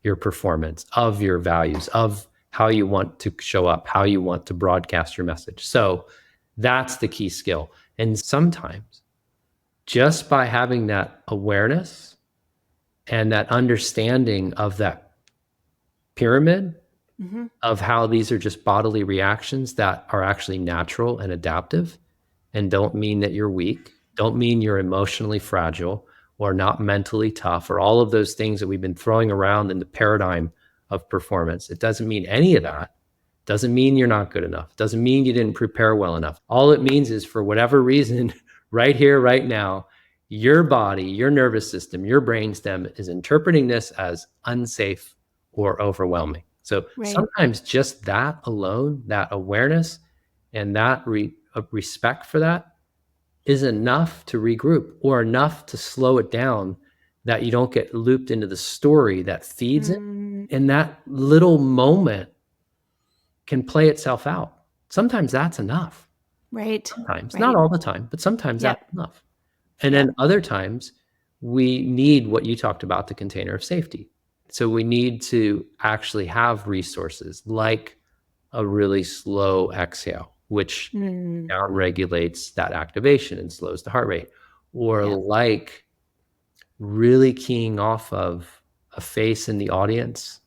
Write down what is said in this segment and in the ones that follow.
your performance, of your values, of how you want to show up, how you want to broadcast your message. So that's the key skill. And sometimes just by having that awareness and that understanding of that pyramid of how these are just bodily reactions that are actually natural and adaptive and don't mean that you're weak, don't mean you're emotionally fragile or not mentally tough, or all of those things that we've been throwing around in the paradigm of performance. It doesn't mean any of that. Doesn't mean you're not good enough. Doesn't mean you didn't prepare well enough. All it means is, for whatever reason, right here, right now, your body, your nervous system, your brainstem is interpreting this as unsafe or overwhelming. So sometimes just that alone, that awareness and that respect for that is enough to regroup, or enough to slow it down, that you don't get looped into the story that feeds it. And that little moment can play itself out. Sometimes that's enough. Sometimes, not all the time, but sometimes that's enough. And then other times we need what you talked about, the container of safety. So we need to actually have resources like a really slow exhale, which down regulates that activation and slows the heart rate, or like really keying off of a face in the audience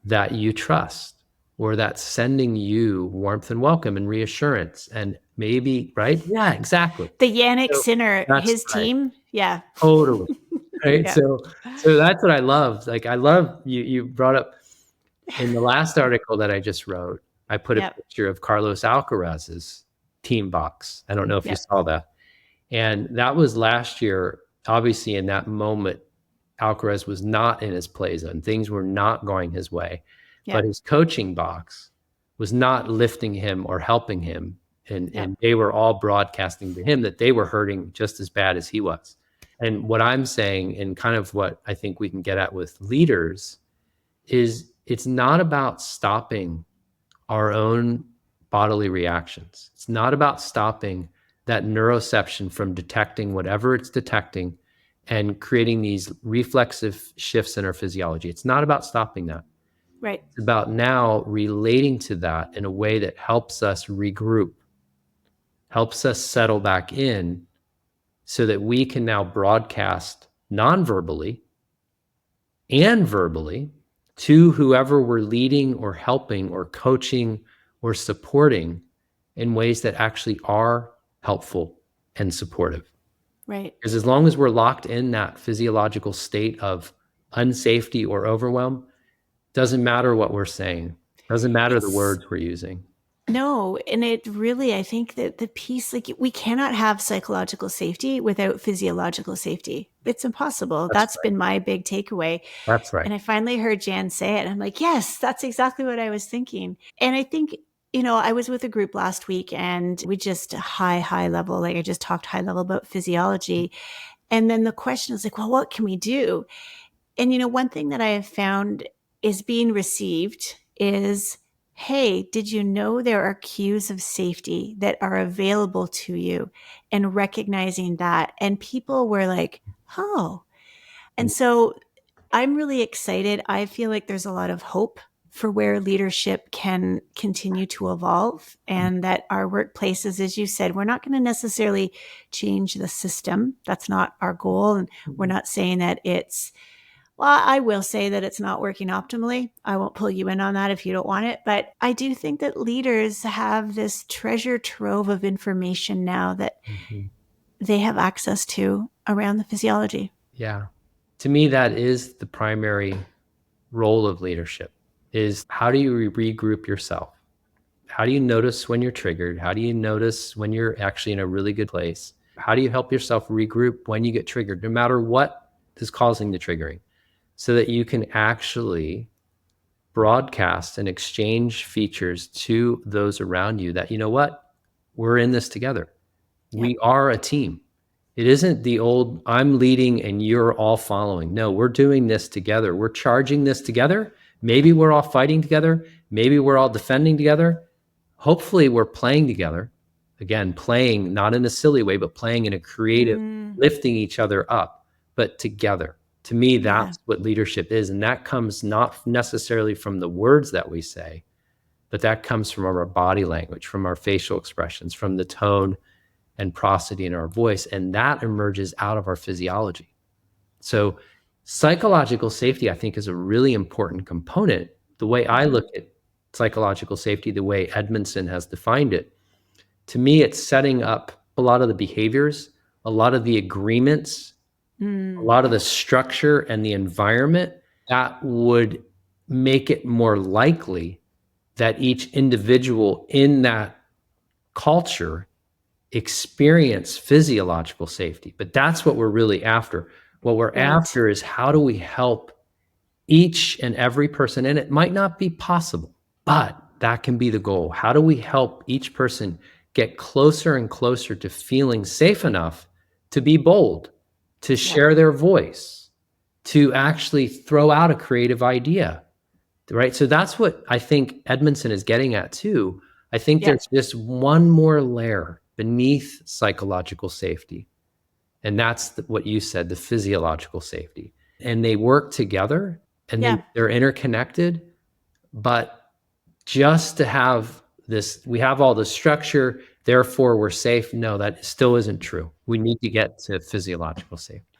that you trust, or that's sending you warmth and welcome and reassurance, and maybe, right? Yeah, exactly. The Yannick Sinner, his team. Yeah. Totally. Right. So that's what I love. Like, I love you brought up in the last article that I just wrote, I put a picture of Carlos Alcaraz's team box. I don't know if you saw that. And that was last year. Obviously, in that moment, Alcaraz was not in his play zone. Things were not going his way. But his coaching box was not lifting him or helping him. And they were all broadcasting to him that they were hurting just as bad as he was. And what I'm saying, and kind of what I think we can get at with leaders, is it's not about stopping our own bodily reactions. It's not about stopping that neuroception from detecting whatever it's detecting and creating these reflexive shifts in our physiology. It's not about stopping that. It's about now relating to that in a way that helps us regroup, helps us settle back in, so that we can now broadcast non-verbally and verbally to whoever we're leading or helping or coaching or supporting in ways that actually are helpful and supportive. Because as long as we're locked in that physiological state of unsafety or overwhelm, doesn't matter what we're saying, doesn't matter the words we're using. No, and it really, I think that the piece, like, we cannot have psychological safety without physiological safety. It's impossible. That's been my big takeaway. That's right. And I finally heard Jan say it. And I'm like, yes, that's exactly what I was thinking. And I think, I was with a group last week, and we just high level, like I just talked high level about physiology. And then the question is like, well, what can we do? And, one thing that I have found is being received is, hey, did you know there are cues of safety that are available to you, and recognizing that? And people were like, oh. And so I'm really excited. I feel like there's a lot of hope for where leadership can continue to evolve, and that our workplaces, as you said, we're not going to necessarily change the system. That's not our goal. And we're not saying that I will say that it's not working optimally. I won't pull you in on that if you don't want it. But I do think that leaders have this treasure trove of information now that they have access to around the physiology. Yeah. To me, that is the primary role of leadership, is how do you regroup yourself? How do you notice when you're triggered? How do you notice when you're actually in a really good place? How do you help yourself regroup when you get triggered, no matter what is causing the triggering, so that you can actually broadcast and exchange features to those around you that, you know what, we're in this together. We are a team. It isn't the old, I'm leading and you're all following. No, we're doing this together. We're charging this together. Maybe we're all fighting together. Maybe we're all defending together. Hopefully we're playing together. Again, playing not in a silly way, but playing in a creative, lifting each other up, but together. To me, Yeah. that's what leadership is. And that comes not necessarily from the words that we say, but that comes from our body language, from our facial expressions, from the tone and prosody in our voice. And that emerges out of our physiology. So psychological safety, I think, is a really important component. The way I look at psychological safety, the way Edmondson has defined it, to me, it's setting up a lot of the behaviors, a lot of the agreements, a lot of the structure and the environment that would make it more likely that each individual in that culture experience physiological safety. But that's what we're really after. What we're after is, how do we help each and every person? And it might not be possible, but that can be the goal. How do we help each person get closer and closer to feeling safe enough to be bold, to share their voice, to actually throw out a creative idea, right? So that's what I think Edmondson is getting at too. I think there's just one more layer beneath psychological safety. And that's what you said, the physiological safety. And they work together, and they're interconnected. But just to have this, we have all the structure, therefore we're safe. No, that still isn't true. We need to get to physiological safety.